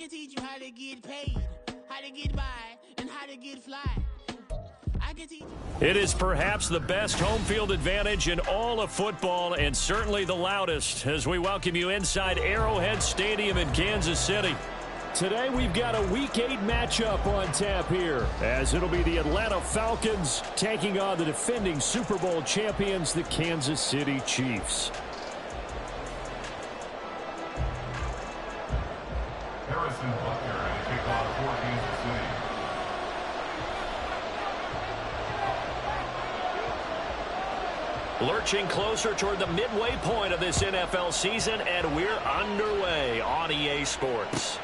can teach you how to get paid, how to get by, and how to get fly. I can teach you. It is perhaps the best home field advantage in all of football, and certainly the loudest, as we welcome you inside Arrowhead Stadium in Kansas City. Today we've got a Week 8 matchup on tap here, as it'll be the Atlanta Falcons taking on the defending Super Bowl champions, the Kansas City Chiefs. Harrison Butker and a kickoff for Kansas City. Lurching closer toward the midway point of this NFL season, and we're underway on EA Sports.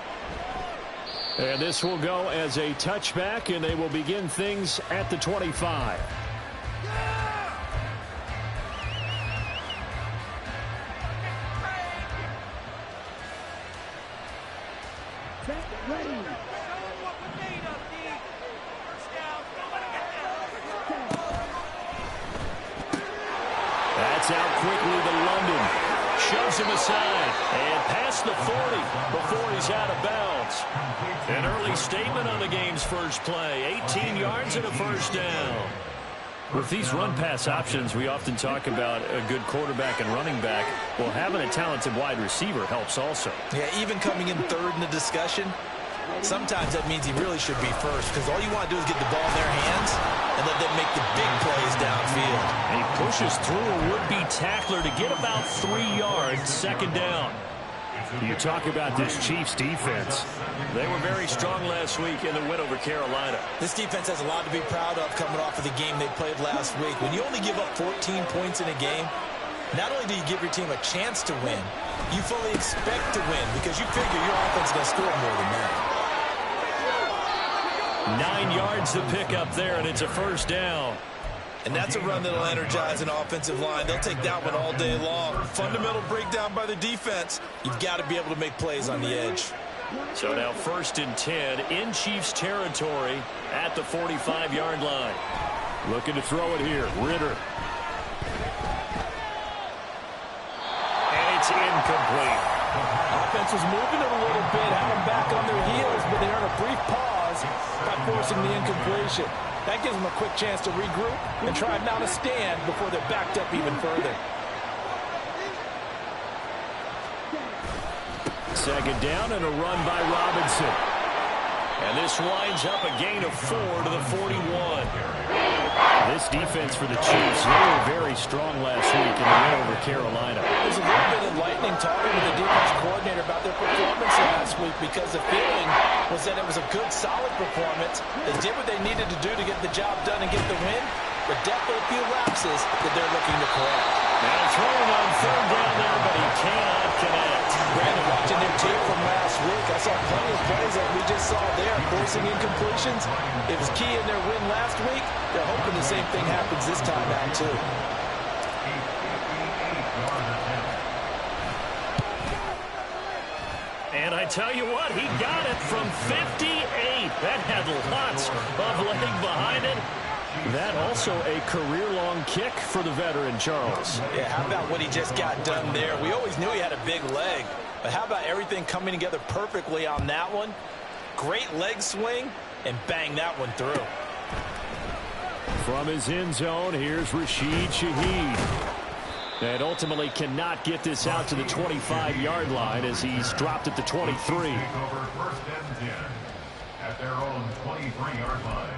And this will go as a touchback, and they will begin things at the 25. That's out quickly to London. Shoves him aside and past the 40 before he's out of bounds. An early statement on the game's first play. 18 yards and a first down. With these run-pass options, we often talk about a good quarterback and running back. Well, having a talented wide receiver helps also. Yeah, even coming in third in the discussion, sometimes that means he really should be first, because all you want to do is get the ball in their hands and let them make the big plays downfield. And he pushes through a would-be tackler to get about 3 yards, second down. You talk about this Chiefs defense. They were very strong last week in the win over Carolina. This defense has a lot to be proud of coming off of the game they played last week. When you only give up 14 points in a game, not only do you give your team a chance to win, you fully expect to win because you figure your offense is going to score more than that. 9 yards to pick up there, and it's a first down. And that's a run that'll energize an offensive line. They'll take that one all day long. Fundamental breakdown by the defense. You've got to be able to make plays on the edge. So now 1st and 10 in Chiefs territory at the 45-yard line. Looking to throw it here. Ritter. And it's incomplete. Offense was moving it a little bit, had them back on their heels, but they earned a brief pause by forcing the incompletion. That gives them a quick chance to regroup and try and mount a stand before they're backed up even further. Second down and a run by Robinson. And this winds up a gain of 4 to the 41. This defense for the Chiefs, they were very strong last week in the win over Carolina. There's a little bit of enlightening talking with the defense coordinator about their performance last week, because the feeling was that it was a good, solid performance. They did what they needed to do to get the job done and get the win, but definitely a few lapses that they're looking to correct. Now throwing on third down there, but he cannot connect. Brandon, watching their tape from last week, I saw plenty of plays like we just saw there, forcing incompletions. It was key in their win last week. They're hoping the same thing happens this time out, too. And I tell you what, he got it from 58. That had lots of leg behind it. That also a career-long kick for the veteran, Charles. Yeah, how about what he just got done there? We always knew he had a big leg, but how about everything coming together perfectly on that one? Great leg swing, and bang that one through. From his end zone, here's Rashid Shaheed. And ultimately cannot get this out to the 25-yard line as he's dropped at the 23. Over 1st and 10 at their own 23-yard line.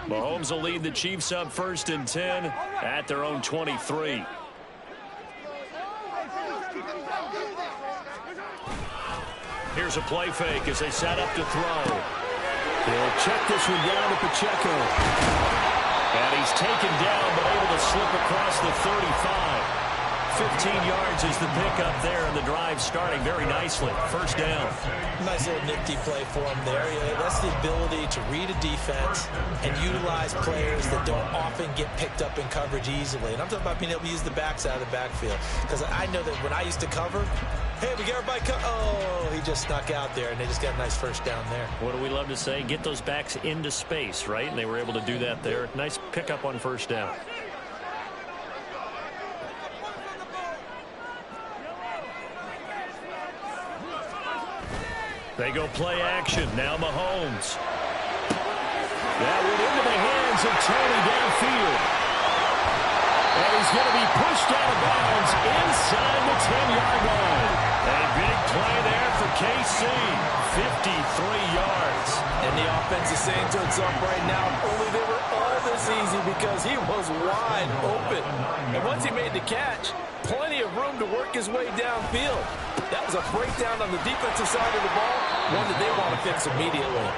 Mahomes will lead the Chiefs up 1st and 10 at their own 23. Here's a play fake as they set up to throw. They'll check this one down to Pacheco. And he's taken down but able to slip across the 35. 15 yards is the pickup there, and the drive starting very nicely. First down. Nice little nifty play for him there. Yeah, that's the ability to read a defense and utilize players that don't often get picked up in coverage easily. And I'm talking about being able to use the backs out of the backfield. Because I know that when I used to cover, Hey, we got everybody oh, he just snuck out there, and they just got a nice first down there. What do we love to say? Get those backs into space, right? And they were able to do that there. Nice pickup on first down. They go play action. Now Mahomes. That went into the hands of Tony downfield. And he's going to be pushed out of bounds inside the 10-yard line. A big play there for KC. 53 yards. And the offense is saying to itself right now, only they were all this easy because he was wide open. And once he made the catch, plenty of room to work his way downfield. That was a breakdown on the defensive side of the ball, one that they want to fix immediately.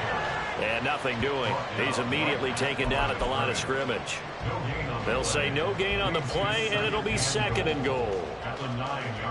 And nothing doing. He's immediately taken down at the line of scrimmage. They'll say no gain on the play, and it'll be second and goal.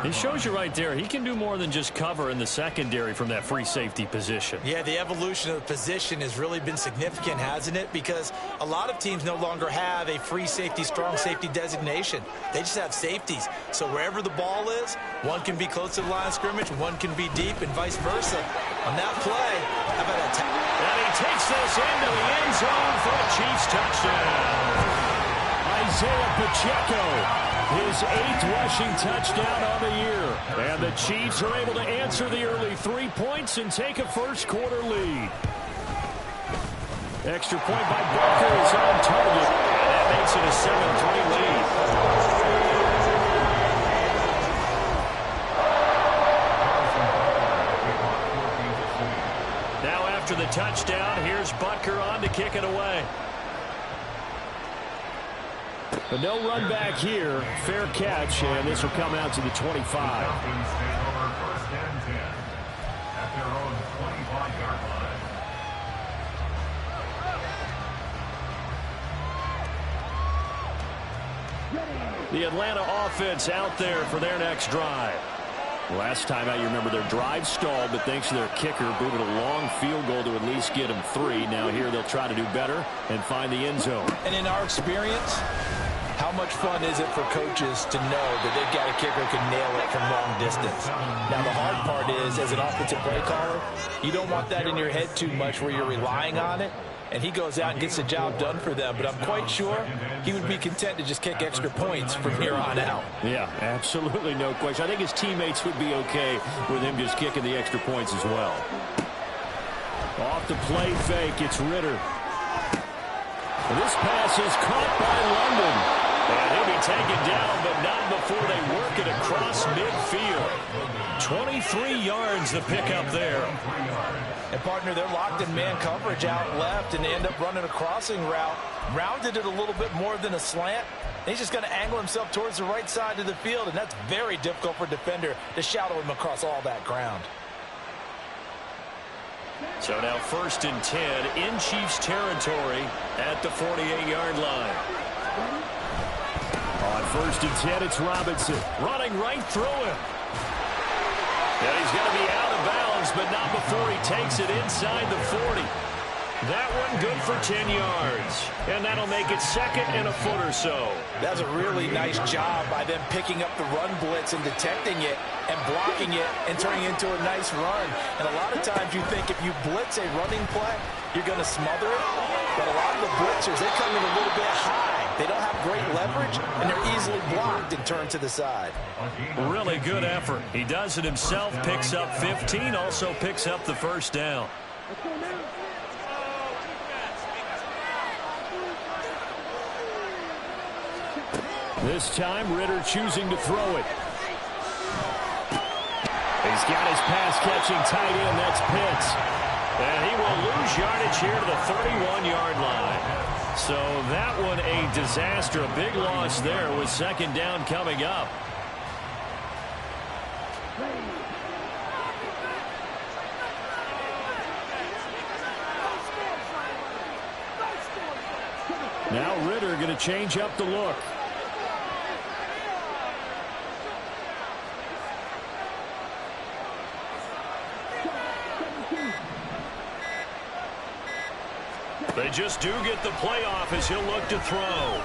He shows you right there, he can do more than just cover in the secondary from that free safety position. Yeah, the evolution of the position has really been significant, hasn't it? Because a lot of teams no longer have a free safety, strong safety designation. They just have safeties. So wherever the ball is, one can be close to the line of scrimmage, one can be deep, and vice versa. On that play, how about that? And he takes this into the end zone for a Chiefs touchdown. Isaiah Pacheco, his 8th rushing touchdown on the year. And the Chiefs are able to answer the early 3 points and take a first-quarter lead. Extra point by Booker is on target. And that makes it a 7-3 lead. Now after the touchdown, here's Butker on to kick it away. But no run back here. Fair catch, and this will come out to the 25. First and 10 at their own 25-yard line. The Atlanta offense out there for their next drive. Last time out, you remember their drive stalled, but thanks to their kicker, booted a long field goal to at least get them 3. Now here they'll try to do better and find the end zone. And in our experience, how much fun is it for coaches to know that they've got a kicker who can nail it from long distance? Now, the hard part is, as an offensive play caller, you don't want that in your head too much where you're relying on it, and he goes out and gets the job done for them. But I'm quite sure he would be content to just kick extra points from here on out. Yeah, absolutely no question. I think his teammates would be okay with him just kicking the extra points as well. Off the play fake, it's Ritter. This pass is caught by London. And he'll be taken down, but not before they work it across midfield. 23 yards the pickup there. And, partner, they're locked in man coverage out left, and they end up running a crossing route. Rounded it a little bit more than a slant. He's just going to angle himself towards the right side of the field, and that's very difficult for a defender to shadow him across all that ground. So now 1st and 10 in Chiefs territory at the 48-yard line. On 1st and 10, it's Robinson. Running right through him. And he's going to be out of bounds, but not before he takes it inside the 40. That one good for 10 yards. And that'll make it 2nd and a foot or so. That's a really nice job by them picking up the run blitz and detecting it and blocking it and turning it into a nice run. And a lot of times you think if you blitz a running play, you're going to smother it. But a lot of the blitzers, they come in a little bit high. They don't have great leverage, and they're easily blocked and turned to the side. Really good effort. He does it himself, picks up 15, also picks up the first down. This time, Ritter choosing to throw it. He's got his pass-catching tight end. That's Pitts. And he will lose yardage here to the 31-yard line. So that one a disaster. A big loss there with 2nd down coming up. Now Ritter going to change up the look. They just do get the playoff as he'll look to throw.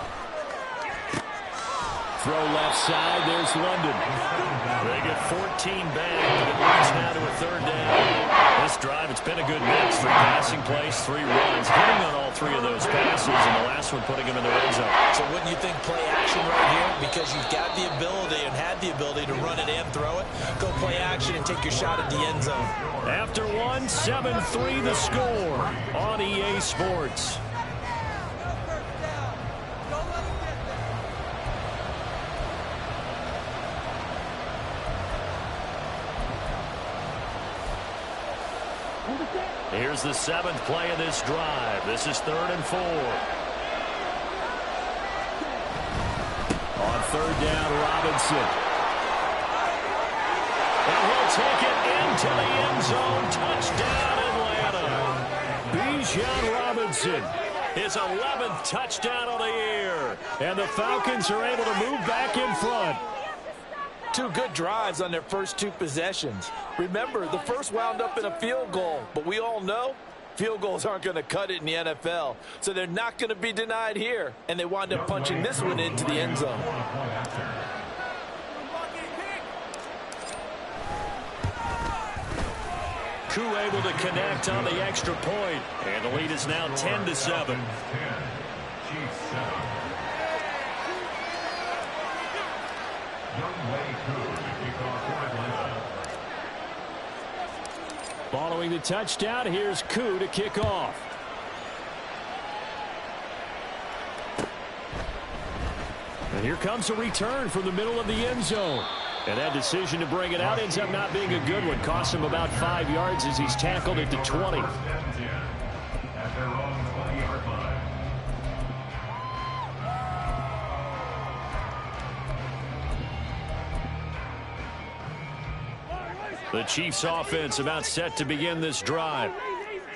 Throw left side. There's London. They get 14 back, but it leads now to a third down. This drive, it's been a good mix. 3 passing plays, 3 runs, hitting on all 3 of those passes, and the last one putting them in the red zone. So wouldn't you think play action right here? Because you've got the ability and had the ability to run it and throw it. Go play action and take your shot at the end zone. After 1, 7-3 the score on EA Sports. Here's the 7th play of this drive. This is 3rd and 4. On 3rd down, Robinson. And he'll take it into the end zone. Touchdown, Atlanta. Bijan Robinson. His 11th touchdown of the year. And the Falcons are able to move back in front. 2 good drives on their first 2 possessions. Remember, the first wound up in a field goal, but we all know field goals aren't going to cut it in the NFL, so they're not going to be denied here, and they wind up punching this one into the end zone. Koo able to connect on the extra point, and the lead is now 10-7. Following the touchdown, here's Koo to kick off. And here comes a return from the middle of the end zone. And that decision to bring it out ends up not being a good one. Costs him about 5 yards as he's tackled at the 20. At their own 20-yard line. The Chiefs offense about set to begin this drive.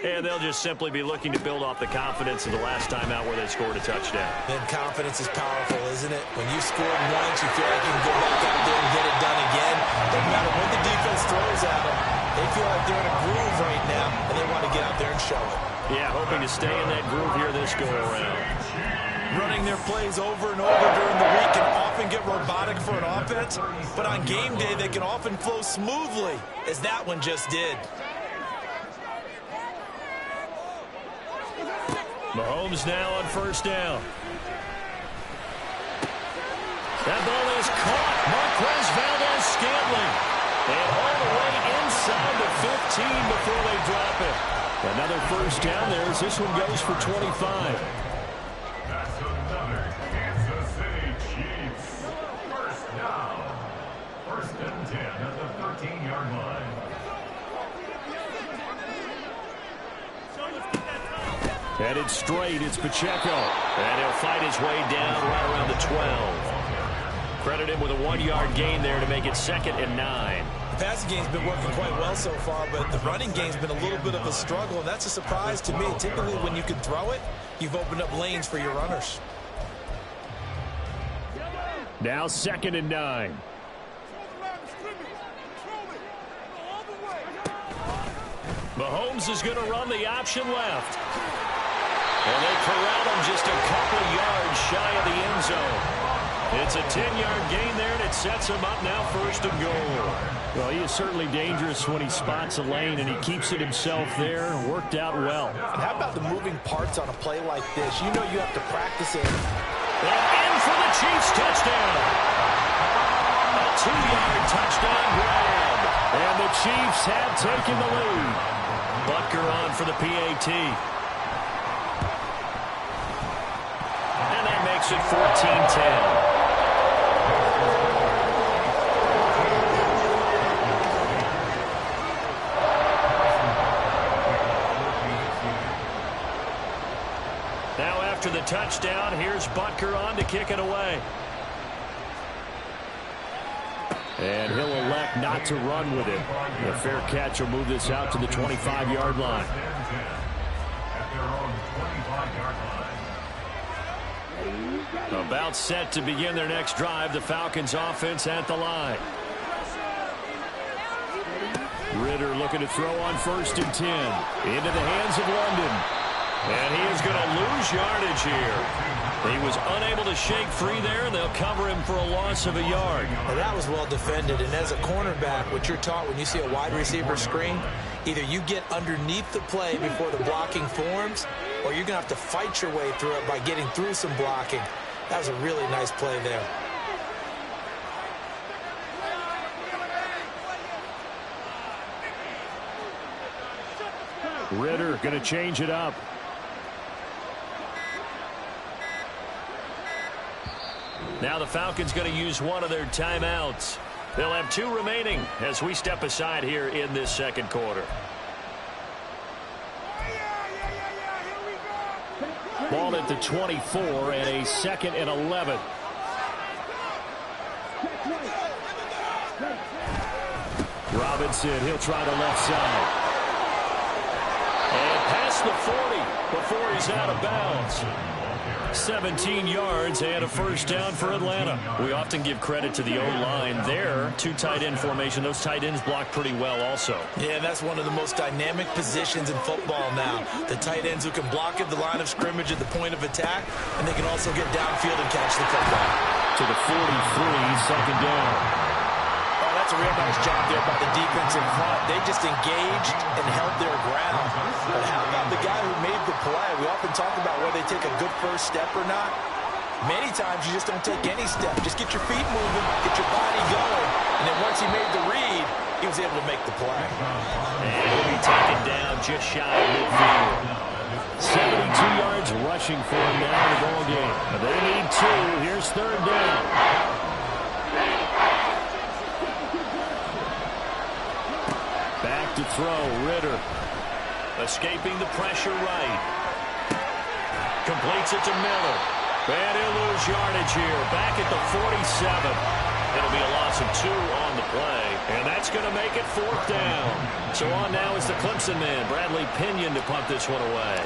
And they'll just simply be looking to build off the confidence of the last time out where they scored a touchdown. Then confidence is powerful, isn't it? When you scored once, you feel like you can go back out there and get it done again. Doesn't matter what the defense throws at them. They feel like they're in a groove right now, and they want to get out there and show it. Yeah, hoping to stay in that groove here this go-around. Running their plays over and over during the week can often get robotic for an offense, but on game day, they can often flow smoothly, as that one just did. Mahomes now on 1st down. That ball is caught. Marquez Valdes-Scantling. And all the way inside the 15 before they drop it. Another 1st down there as this one goes for 25. That's another Kansas City Chiefs. 1st down. 1st and 10 at the 13-yard line. Headed straight, it's Pacheco. And he'll fight his way down right around the 12. Credit him with a 1-yard gain there to make it 2nd and 9. The passing game's been working quite well so far, but the running game's been a little bit of a struggle, and that's a surprise to me. Typically, when you can throw it, you've opened up lanes for your runners. Now 2nd and 9. Mahomes is going to run the option left. And they corral him just a couple yards shy of the end zone. It's a 10-yard gain there, and it sets him up now 1st and goal. Well, he is certainly dangerous when he spots a lane, and he keeps it himself there. Worked out well. And how about the moving parts on a play like this? You know you have to practice it. And in for the Chiefs touchdown. A 2-yard touchdown grab. And the Chiefs have taken the lead. Butker on for the PAT. And that makes it 14-10. Now after the touchdown, here's Butker on to kick it away. And he'll elect not to run with it. A fair catch will move this out to the 25-yard line. About set to begin their next drive. The Falcons offense at the line. Ritter looking to throw on 1st and 10. Into the hands of London. And he is going to lose yardage here. He was unable to shake free there, and they'll cover him for a loss of a yard. Well, that was well defended, and as a cornerback, what you're taught when you see a wide receiver screen, either you get underneath the play before the blocking forms, or you're going to have to fight your way through it by getting through some blocking. That was a really nice play there. Ridder going to change it up. Now the Falcons going to use one of their timeouts. They'll have 2 remaining as we step aside here in this second quarter. Ball at the 24 and a 2nd and 11. Robinson, he'll try the left side. And past the 40 before he's out of bounds. 17 yards and a first down for Atlanta. We often give credit to the O-line there. 2 tight end formation. Those tight ends block pretty well also. Yeah, that's one of the most dynamic positions in football now. The tight ends who can block at the line of scrimmage at the point of attack, and they can also get downfield and catch the football. To the 43, 2nd down. Oh, that's a real nice job there by the defense in front. They just engaged and held their ground. But how about the guy who made the play? We often talk about whether they take a good first step or not. Many times you just don't take any step. Just get your feet moving, get your body going, and then once he made the read, he was able to make the play. And he'll be taken down just shy of midfield. 72 yards rushing for him now in the ball game. They need 2. Here's 3rd down. Back to throw, Ridder. Escaping the pressure right. Completes it to Miller. And he'll lose yardage here. Back at the 47. It'll be a loss of 2 on the play. And that's going to make it 4th down. So on now is the Clemson man, Bradley Pinion, to punt this one away.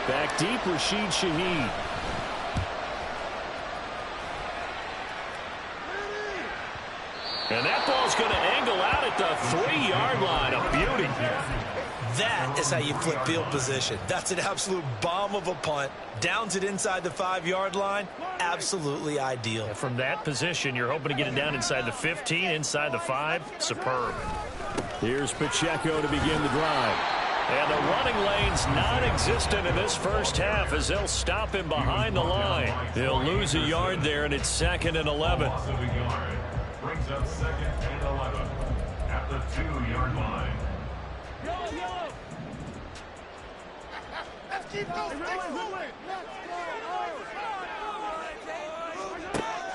Back deep, Rashid Shaheed. And that ball's going to angle out at the 3-yard line. A beauty. That is how you flip field position. That's an absolute bomb of a punt. Downs it inside the 5-yard line. Absolutely ideal. And from that position, you're hoping to get it down inside the 15, inside the 5. Superb. Here's Pacheco to begin the drive. And the running lane's non-existent in this first half as they'll stop him behind the line. He'll lose a yard there, and it's 2nd and 11. Brings up 2nd and 11 at the 2-yard line. Let's keep those moving.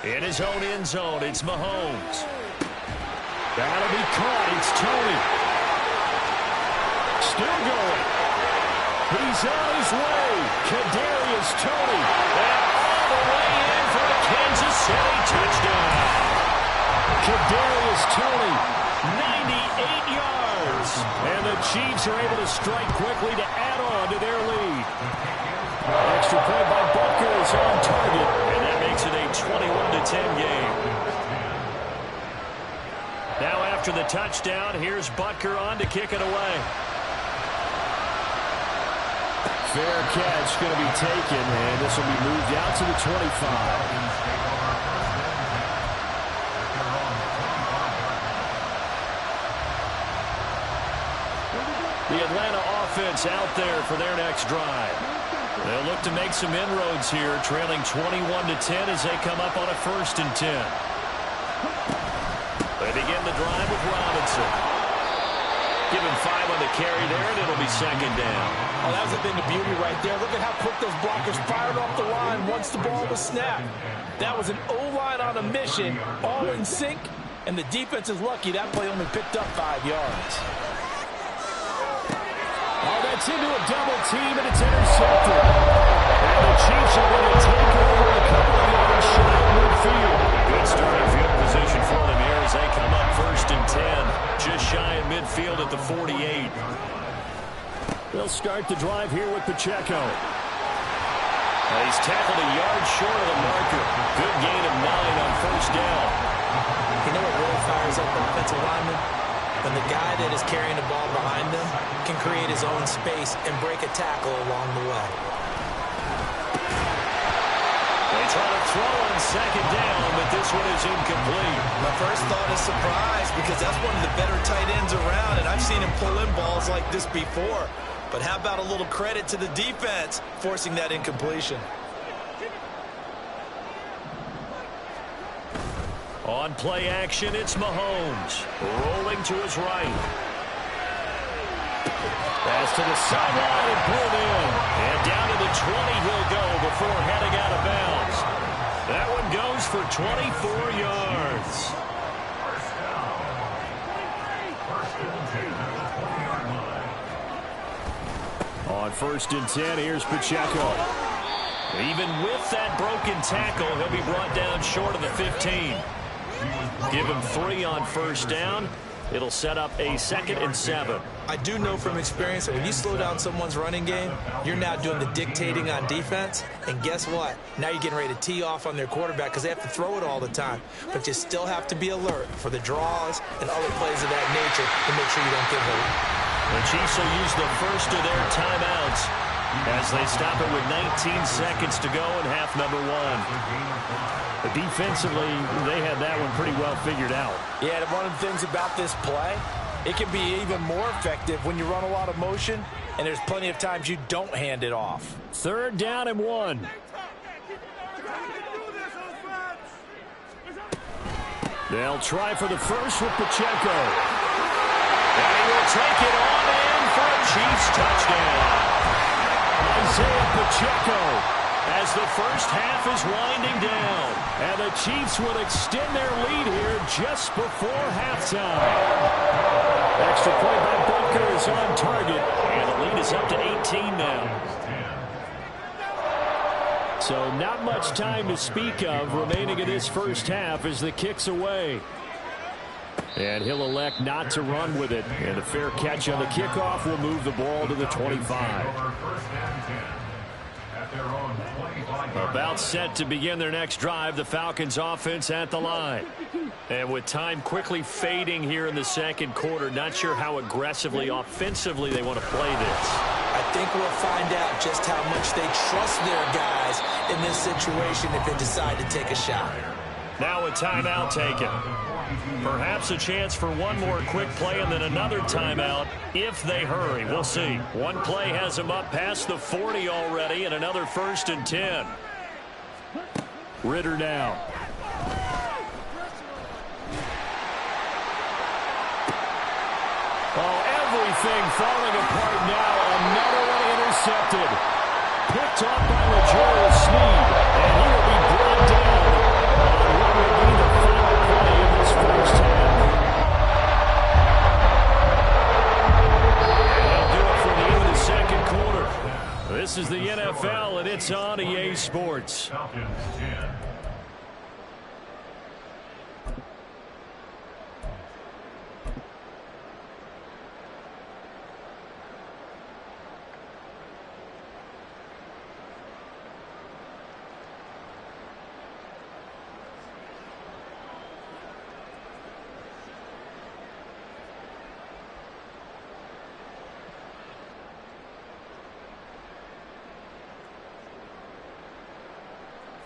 In his own end zone, it's Mahomes. That'll be caught. It's Tony. Still going. He's on his way. Kadarius Toney. And all the way in for a Kansas City touchdown. Kadarius Toney, 98 yards. And the Chiefs are able to strike quickly to add on to their lead. Extra point by Butker is on target. And that makes it a 21-10 game. Now after the touchdown, here's Butker on to kick it away. Fair catch going to be taken, and this will be moved out to the 25. The Atlanta offense out there for their next drive. They'll look to make some inroads here, trailing 21-10 as they come up on a 1st and 10. They begin the drive with Robinson. Give him 5 on the carry there, and it'll be 2nd down. Oh, that was a thing of beauty right there. Look at how quick those blockers fired off the line once the ball was snapped. That was an O-line on a mission, all in sync, and the defense is lucky that play only picked up 5 yards. Oh, that's into a double team, and it's intercepted. And the Chiefs are going to take it over a couple of yards shy of midfield. Good starting field position for them here as they come up 1st and 10. Just shy of midfield at the 48. They'll start the drive here with Pacheco. He's tackled a yard short of the marker. Good gain of 9 on 1st down. You know what really fires up an offensive lineman? When the guy that is carrying the ball behind them can create his own space and break a tackle along the way. Trying to throw on second down, but this one is incomplete. My first thought is surprise because that's one of the better tight ends around, and I've seen him pull in balls like this before. But how about a little credit to the defense forcing that incompletion? On play action, it's Mahomes. Rolling to his right. Pass to the sideline and pulled in. And down to the 20 he'll go before heading out of bounds. That one goes for 24 yards. First down. First and 10 at the 20-yard line. On 1st and 10, here's Pacheco. Even with that broken tackle, he'll be brought down short of the 15. Give him 3 on 1st down. It'll set up a 2nd and 7. I do know from experience that when you slow down someone's running game, you're now doing the dictating on defense. And guess what? Now you're getting ready to tee off on their quarterback because they have to throw it all the time. But you still have to be alert for the draws and other plays of that nature to make sure you don't get hurt. The Chiefs will use the first of their timeouts as they stop it with 19 seconds to go in half number 1. But defensively, they had that one pretty well figured out. Yeah, and one of the things about this play, it can be even more effective when you run a lot of motion, and there's plenty of times you don't hand it off. 3rd down and 1. They'll try for the first with Pacheco. And he will take it on in for a Chiefs touchdown. Isaiah Pacheco. As the first half is winding down. And the Chiefs will extend their lead here just before halftime. Extra point by Butker is on target. And the lead is up to 18 now. So not much time to speak of remaining in this first half as the kick's away. And he'll elect not to run with it. And a fair catch on the kickoff will move the ball to the 25. About set to begin their next drive, the Falcons offense at the line. And with time quickly fading here in the 2nd quarter, not sure how aggressively, offensively they want to play this. I think we'll find out just how much they trust their guys in this situation if they decide to take a shot. Now a timeout taken. Perhaps a chance for one more quick play and then another timeout if they hurry. We'll see. One play has them up past the 40 already and another 1st and 10. Ritter now. Oh, everything falling apart now. Another one intercepted. Picked off by L'Jarius Sneed. And he will be brought down on what will be the final play of this first half. And that'll do it for the end of the 2nd quarter. This is the NFL, and it's on EA Sports. Falcons 10.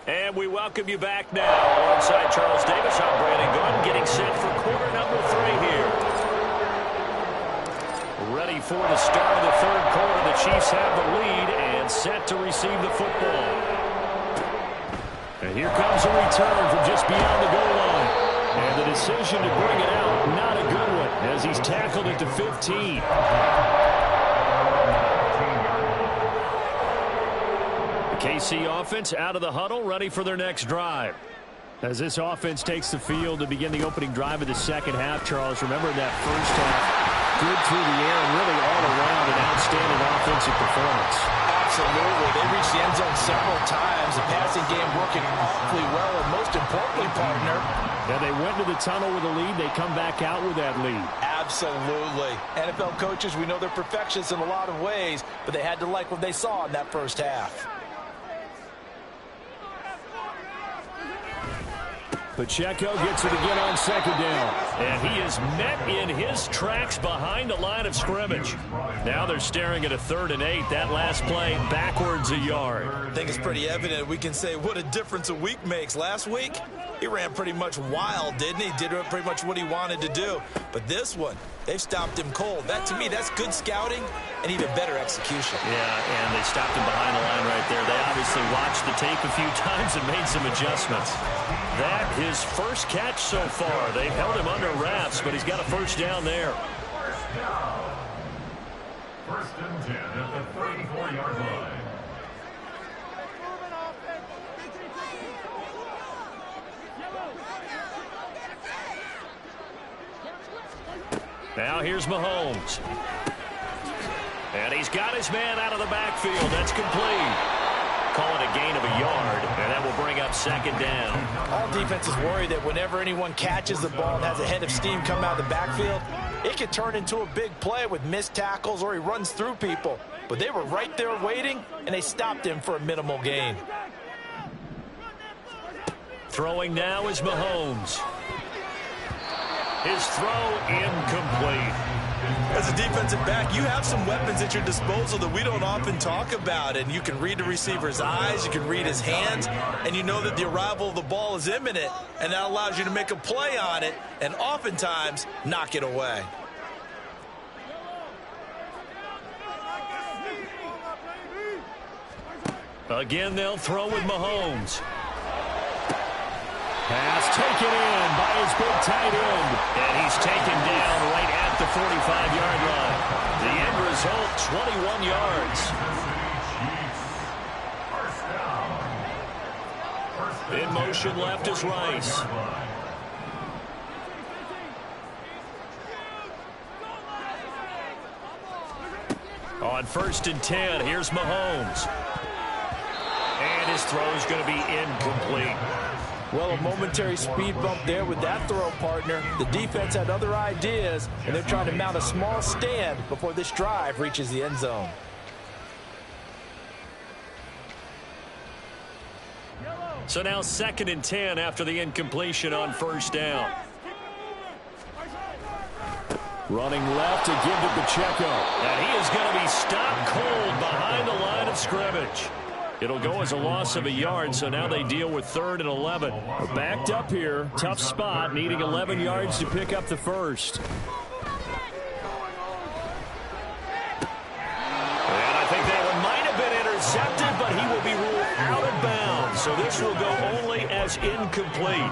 And we welcome you back now. Alongside Charles Davis, I'm Brandon Gordon, getting set for quarter number 3 here. Ready for the start of the 3rd quarter. The Chiefs have the lead and set to receive the football. And here comes a return from just beyond the goal line. And the decision to bring it out, not a good one, as he's tackled it to 15. KC offense out of the huddle, ready for their next drive. As this offense takes the field to begin the opening drive of the 2nd half, Charles, remember that first half, good through the air and really all around an outstanding offensive performance. Absolutely. They reached the end zone several times. The passing game working awfully well, and most importantly, partner. Yeah, they went to the tunnel with a lead. They come back out with that lead. Absolutely. NFL coaches, we know they're perfectionists in a lot of ways, but they had to like what they saw in that first half. Pacheco gets it again on second down. And he is met in his tracks behind the line of scrimmage. Now they're staring at a 3rd and 8. That last play backwards a yard. I think it's pretty evident. We can say what a difference a week makes. Last week, he ran pretty much wild, didn't he? Did pretty much what he wanted to do. But this one, they've stopped him cold. That, to me, that's good scouting and even better execution. Yeah, and they stopped him behind the line right there. They obviously watched the tape a few times and made some adjustments. That, his first catch so far. They've held him under wraps, but he's got a first down there. First and 10 at the 34-yard line. Now here's Mahomes. And he's got his man out of the backfield. That's complete. Call it a gain of a yard, and that will bring up 2nd down. All defenses worry that whenever anyone catches the ball and has a head of steam come out of the backfield, it can turn into a big play with missed tackles or he runs through people. But they were right there waiting, and they stopped him for a minimal gain. Throwing now is Mahomes. His throw incomplete. As a defensive back, you have some weapons at your disposal that we don't often talk about. And you can read the receiver's eyes, you can read his hands, and you know that the arrival of the ball is imminent, and that allows you to make a play on it and oftentimes knock it away. Again, they'll throw with Mahomes. Pass taken in by his big tight end. And he's taken down right at the 45-yard line. The end result, 21 yards. In motion left is Rice. On 1st and 10, here's Mahomes. And his throw is going to be incomplete. Well, a momentary speed bump there with that throw, partner. The defense had other ideas, and they're trying to mount a small stand before this drive reaches the end zone. So now 2nd and 10 after the incompletion on 1st down. Running left to give to Pacheco. And he is going to be stopped cold behind the line of scrimmage. It'll go as a loss of a yard, so now they deal with 3rd and 11. We're backed up here. Tough spot, needing 11 yards to pick up the first. And I think that one might have been intercepted, but he will be ruled out of bounds. So this will go only as incomplete.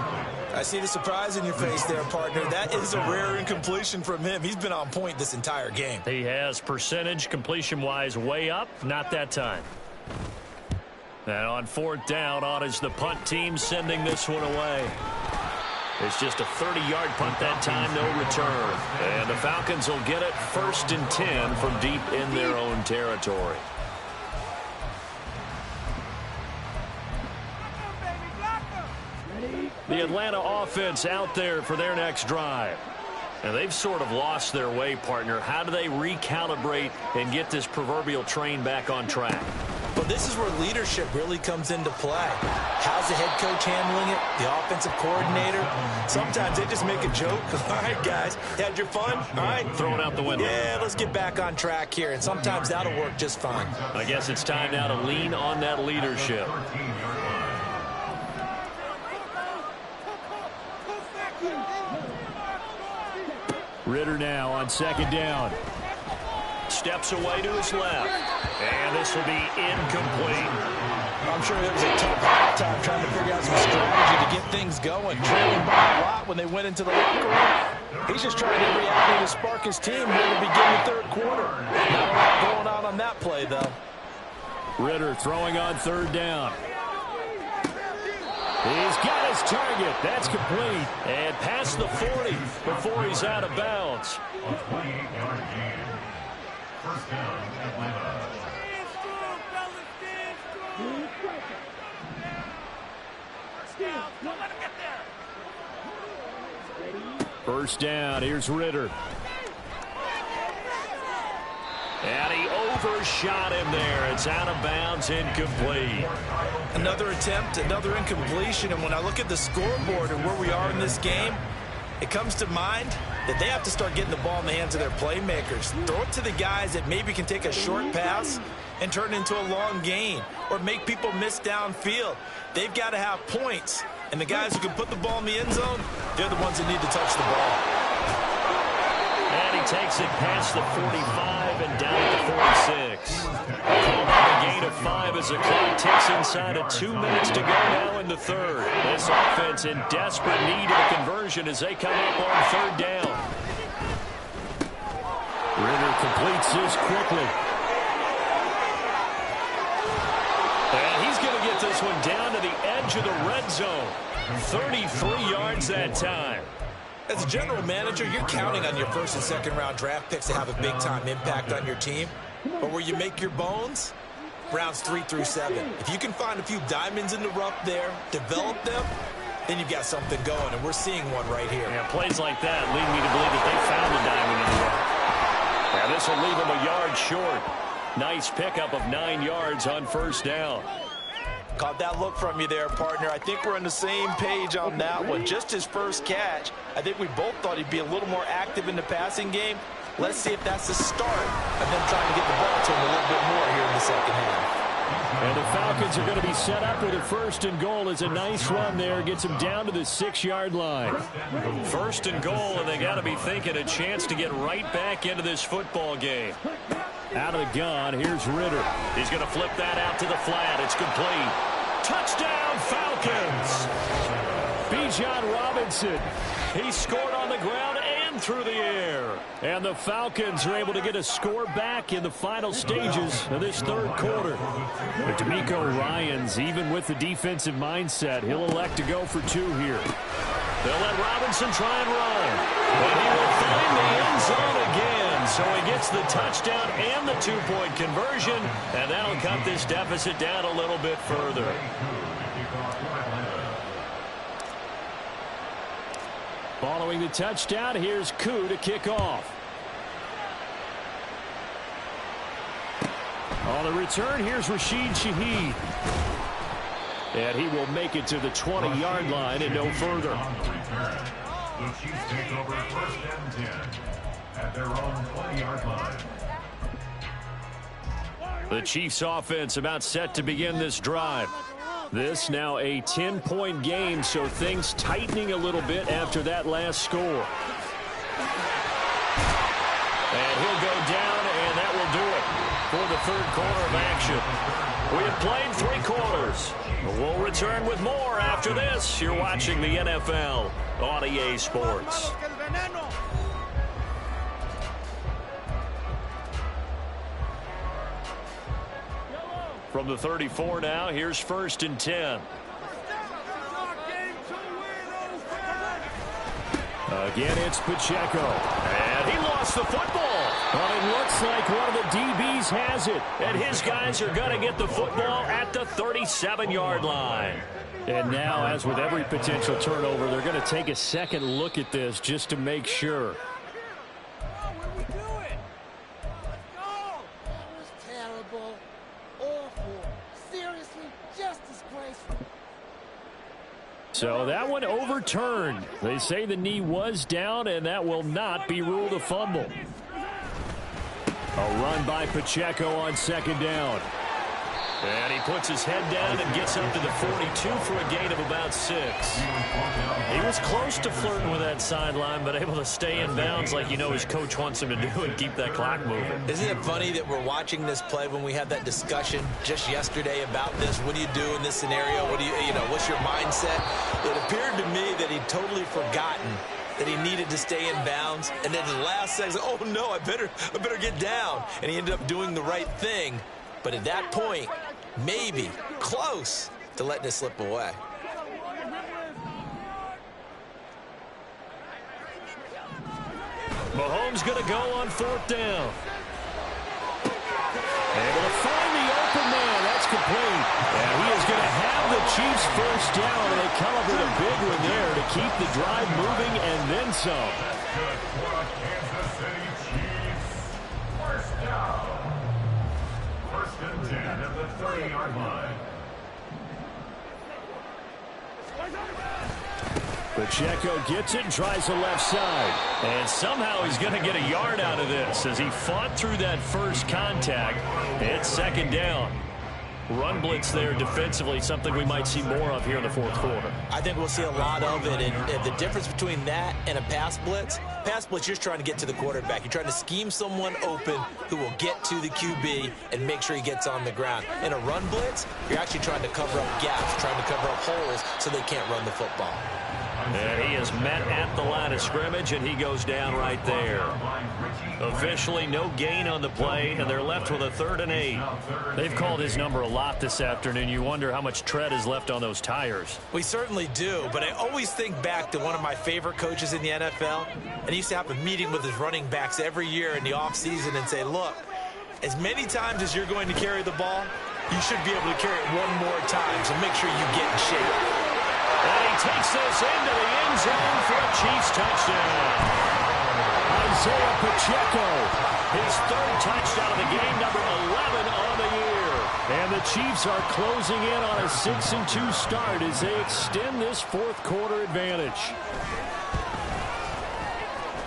I see the surprise in your face there, partner. That is a rare incompletion from him. He's been on point this entire game. He has percentage completion-wise way up, not that time. And on 4th down, on is the punt team sending this one away. It's just a 30-yard punt that time, no return. And the Falcons will get it 1st and 10 from deep in their own territory. The Atlanta offense out there for their next drive. And they've sort of lost their way, partner. How do they recalibrate and get this proverbial train back on track? Well, this is where leadership really comes into play. How's the head coach handling it? The offensive coordinator? Sometimes they just make a joke. All right, guys, had your fun? All right. Throw it out the window. Yeah, let's get back on track here. And sometimes that'll work just fine. I guess it's time now to lean on that leadership. Ridder now on 2nd down. Steps away to his left. And this will be incomplete. I'm sure it was a tough halftime trying to figure out some strategy to get things going. Trailing by a lot when they went into the locker room. He's just trying every avenue to spark his team here to begin the 3rd quarter. Not a lot going on that play, though. Ridder throwing on 3rd down. He's got his target. That's complete. And past the 40 before he's out of bounds. A 28-yard gain. First down, Atlanta. First down. Here's Ridder. And he overshot him there. It's out of bounds, incomplete. Another attempt, another incompletion, and when I look at the scoreboard and where we are in this game, it comes to mind that they have to start getting the ball in the hands of their playmakers. Throw it to the guys that maybe can take a short pass and turn it into a long gain or make people miss downfield. They've got to have points, and the guys who can put the ball in the end zone, they're the ones that need to touch the ball. And he takes it past the 45 and down at the 46. A gain of 5 as the clock ticks inside of 2 minutes to go now in the third. This offense in desperate need of a conversion as they come up on third down. Ritter completes this quickly. And he's going to get this one down to the edge of the red zone. 33 yards that time. As a general manager, you're counting on your first and second round draft picks to have a big-time impact on your team. But where you make your bones, rounds 3 through 7. If you can find a few diamonds in the rough there, develop them, then you've got something going, and we're seeing one right here. Yeah, plays like that lead me to believe that they found a diamond in the rough. Yeah, this will leave them a yard short. Nice pickup of 9 yards on first down. Caught that look from you there, partner. I think we're on the same page on that one. Just his first catch. I think we both thought he'd be a little more active in the passing game. Let's see if that's the start of them trying to get the ball to him a little bit more here in the second half. And the Falcons are going to be set up with a first and goal. As a nice run there gets them down to the 6-yard line. First and goal, and they got to be thinking a chance to get right back into this football game. Out of the gun, here's Ritter. He's going to flip that out to the flat. It's complete. Touchdown, Falcons! Bijan Robinson. He scored on the ground and through the air. And the Falcons are able to get a score back in the final stages of this third quarter. But D'Amico Ryans, even with the defensive mindset, he'll elect to go for 2 here. They'll let Robinson try and run. And he will find the end zone again. So he gets the touchdown and the 2-point conversion. And that'll cut this deficit down a little bit further. Following the touchdown, here's Koo to kick off. On the return, here's Rashid Shaheed. And he will make it to the 20-yard line and no further. The Chiefs take over first and 10 at their own 20-yard line. The Chiefs offense about set to begin this drive. This now a 10-point game, so things tightening a little bit after that last score. And he'll go down, and that will do it for the third quarter of action. We have played 3 quarters. We'll return with more after this. You're watching the NFL on EA Sports. From the 34 now, here's first and 10. Again, it's Pacheco. And he lost the football. Well, it looks like one of the DBs has it. And his guys are going to get the football at the 37-yard line. And now, as with every potential turnover, they're going to take a second look at this just to make sure. So that one overturned. They say the knee was down, and that will not be ruled a fumble. A run by Pacheco on second down. And he puts his head down and gets up to the 42 for a gain of about 6. He was close to flirting with that sideline, but able to stay in bounds like you know his coach wants him to do and keep that clock moving. Isn't it funny that we're watching this play when we had that discussion just yesterday about this? What do you do in this scenario? What do you know, what's your mindset? It appeared to me that he'd totally forgotten that he needed to stay in bounds, and then the last second, oh no, I better get down. And he ended up doing the right thing. But at that point, maybe close to letting it slip away. Mahomes going to go on fourth down. Able to find the open man. That's complete. And he is going to have the Chiefs first down. And they come up with a big one there to keep the drive moving and then some. Kansas City Chiefs. First down. First and 10 at the 30-yard line. Pacheco gets it and tries the left side. And somehow he's going to get a yard out of this as he fought through that first contact. It's second down. Run blitz there defensively, something we might see more of here in the fourth quarter. I think we'll see a lot of it, and the difference between that and a pass blitz, you're just trying to get to the quarterback. You're trying to scheme someone open who will get to the QB and make sure he gets on the ground. In a run blitz, you're actually trying to cover up gaps, trying to cover up holes so they can't run the football. And he is met at the line of scrimmage, and he goes down right there. Officially, no gain on the play, and they're left with a 3rd and 8. They've called his number a lot this afternoon. You wonder how much tread is left on those tires. We certainly do, but I always think back to one of my favorite coaches in the NFL, and he used to have a meeting with his running backs every year in the offseason and say, look, as many times as you're going to carry the ball, you should be able to carry it one more time, so make sure you get in shape. And he takes this into the end zone for a Chiefs touchdown. Isaiah Pacheco, his 3rd touchdown of the game, number 11 on the year. And the Chiefs are closing in on a 6-2 start as they extend this fourth quarter advantage.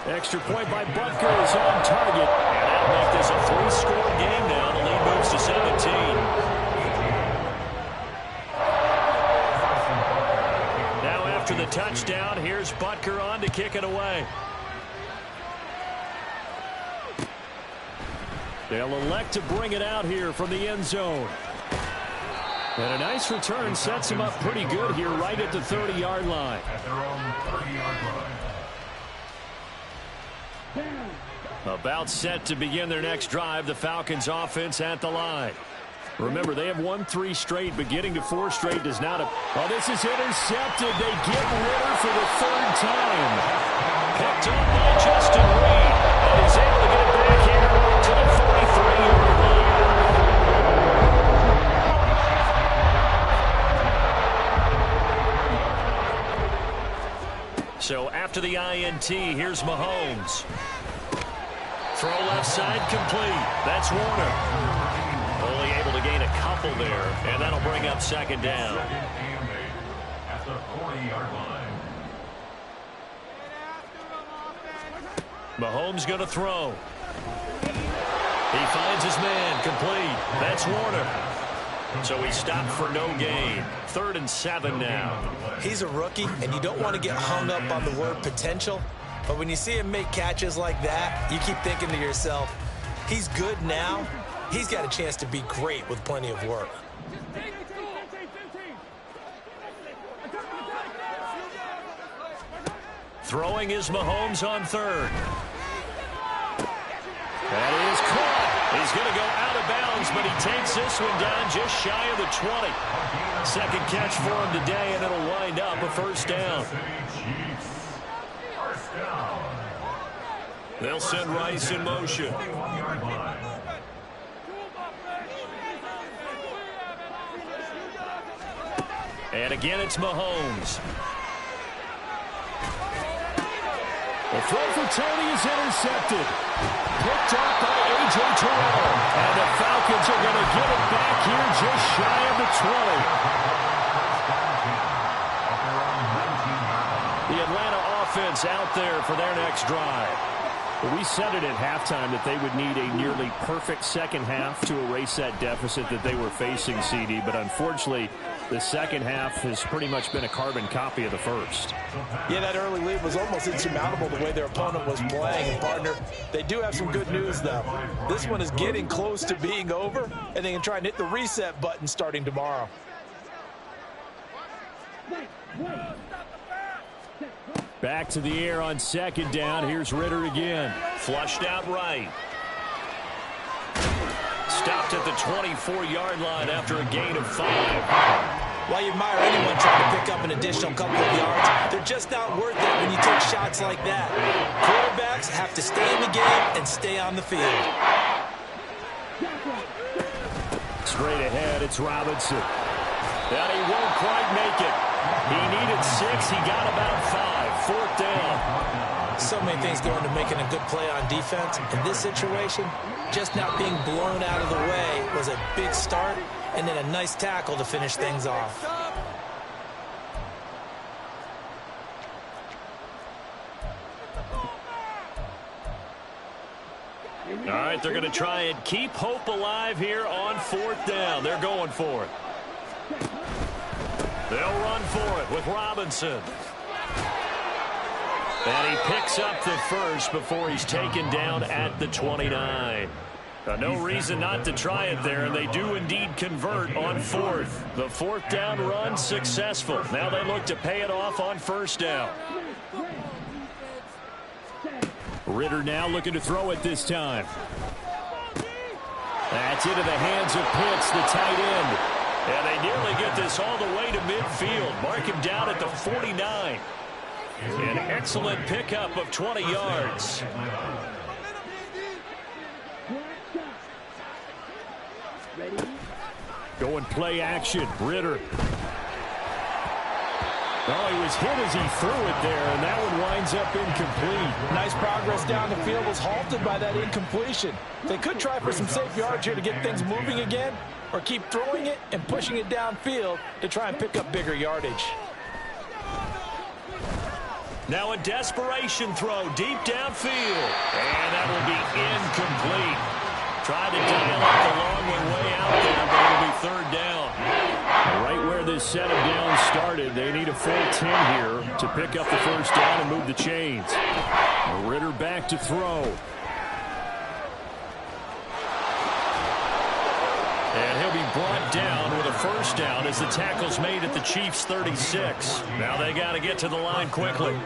Extra point by Butker is on target. And that'll make this a 3-score game now. The lead moves to 17. After the touchdown, here's Butker on to kick it away. They'll elect to bring it out here from the end zone. And a nice return sets him up pretty good here right at the 30-yard line. At their own 30-yard line. About set to begin their next drive, the Falcons offense at the line. Remember, they have won 3 straight, but getting to 4 straight does not. Oh, this is intercepted. They get Ritter for the 3rd time. Picked up by Justin Reed. And he's able to get it back here to the 43-yard line. So after the INT, here's Mahomes. Throw left side complete. That's Warner. Only able to gain a couple there, and that'll bring up second down. At the 40-yard line. Mahomes going to throw. He finds his man, complete. That's Warner. So he stopped for no gain. 3rd and 7 now. He's a rookie, and you don't want to get hung up on the word potential, but when you see him make catches like that, you keep thinking to yourself, he's good now. He's got a chance to be great with plenty of work. Throwing is Mahomes on 3rd. That is caught. He's going to go out of bounds, but he takes this one down just shy of the 20. Second catch for him today, and it'll wind up a 1st down. They'll send Rice in motion. And again, it's Mahomes. The throw for Tony is intercepted. Picked up by A.J. Terrell. And the Falcons are going to get it back here just shy of the 20. The Atlanta offense out there for their next drive. But we said it at halftime that they would need a nearly perfect second half to erase that deficit that they were facing, CD. But unfortunately, the second half has pretty much been a carbon copy of the first. Yeah, that early lead was almost insurmountable the way their opponent was playing. And, partner, they do have some good news, though. This one is getting close to being over, and they can try and hit the reset button starting tomorrow. Back to the air on second down. Here's Ritter again. Flushed out right. Stopped at the 24-yard line after a gain of 5. While you admire anyone trying to pick up an additional couple of yards, they're just not worth it when you take shots like that. Quarterbacks have to stay in the game and stay on the field. Straight ahead, it's Robinson. And he won't quite make it. He needed 6. He got about 5. 4th down. So many things go into making a good play on defense. In this situation, just not being blown out of the way was a big start, and then a nice tackle to finish things off. All right, they're going to try and keep hope alive here on 4th down. They're going for it. They'll run for it with Robinson. And he picks up the first before he's taken down at the 29. No reason not to try it there, and they do indeed convert on 4th. The 4th down run successful. Now they look to pay it off on 1st down. Ritter now looking to throw it this time. That's into the hands of Pitts, the tight end. And they nearly get this all the way to midfield. Mark him down at the 49. An excellent pickup of 20 yards. Going play action. Ritter. Oh, he was hit as he threw it there, and that one winds up incomplete. Nice progress down the field was halted by that incompletion. They could try for some safe yards here to get things moving again, or keep throwing it and pushing it downfield to try and pick up bigger yardage. Now a desperation throw deep downfield. And that will be incomplete. Tried to dial up the long way out there, but it'll be 3rd down. Right where this set of downs started, they need a full 10 here to pick up the 1st down and move the chains. Ritter back to throw. And he'll be brought down with a 1st down as the tackle's made at the Chiefs' 36. Now they got to get to the line quickly.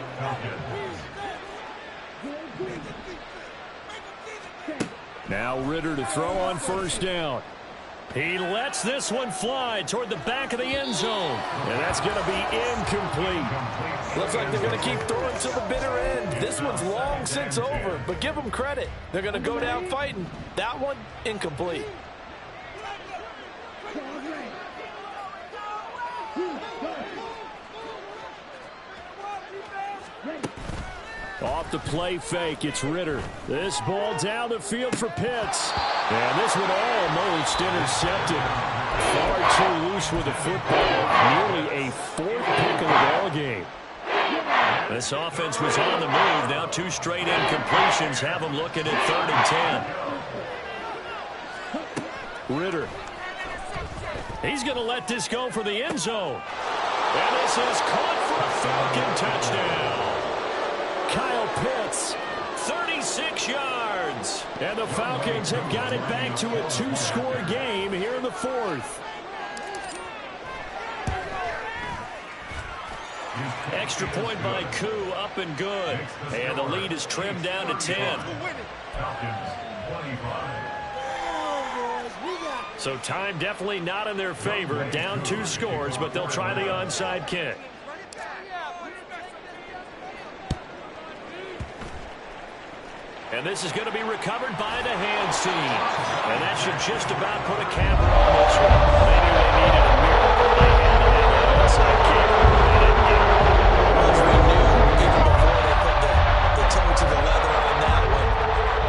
Now Ritter to throw on 1st down. He lets this one fly toward the back of the end zone. And that's going to be incomplete. Looks like they're going to keep throwing till the bitter end. This one's long since over, but give them credit. They're going to go down fighting. That one, incomplete. Off the play fake, it's Ritter. This ball down the field for Pitts. And this one almost intercepted. Far too loose with the football. Nearly a 4th pick of the ball game. This offense was on the move. Now 2 straight incompletions have them looking at 3rd and 10. Ritter. He's going to let this go for the end zone. And this is caught for a Falcon touchdown. Kyle Pitts. 36 yards. And the Falcons have got it back to a 2-score game here in the 4th. Extra point by Koo, up and good. And the lead is trimmed down to 10. So time definitely not in their favor. Down 2 scores, but they'll try the onside kick. And this is going to be recovered by the hands team. And that should just about put a cap on this one. They knew they needed a miracle. They had to have that onside kick. They didn't get it. As we knew, even before they put the toe to the leather on that one,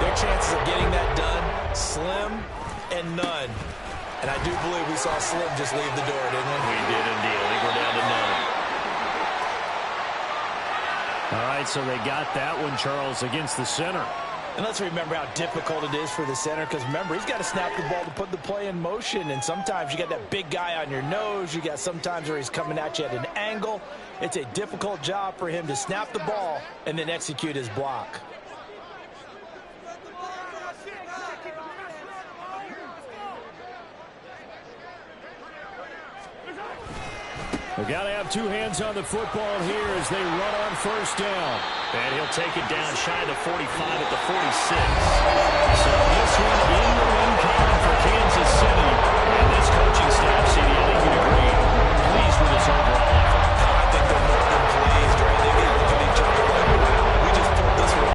their chances of getting that done, slim and none. And I do believe we saw Slim just leave the door, didn't we? We did indeed. I think we're down to none. All right, so they got that one, Charles, against the center. And let's remember how difficult it is for the center, because remember, he's got to snap the ball to put the play in motion, and sometimes you got that big guy on your nose. You got sometimes where he's coming at you at an angle. It's a difficult job for him to snap the ball and then execute his block. They've got to have 2 hands on the football here as they run on 1st down. And he'll take it down shy of the 45 at the 46.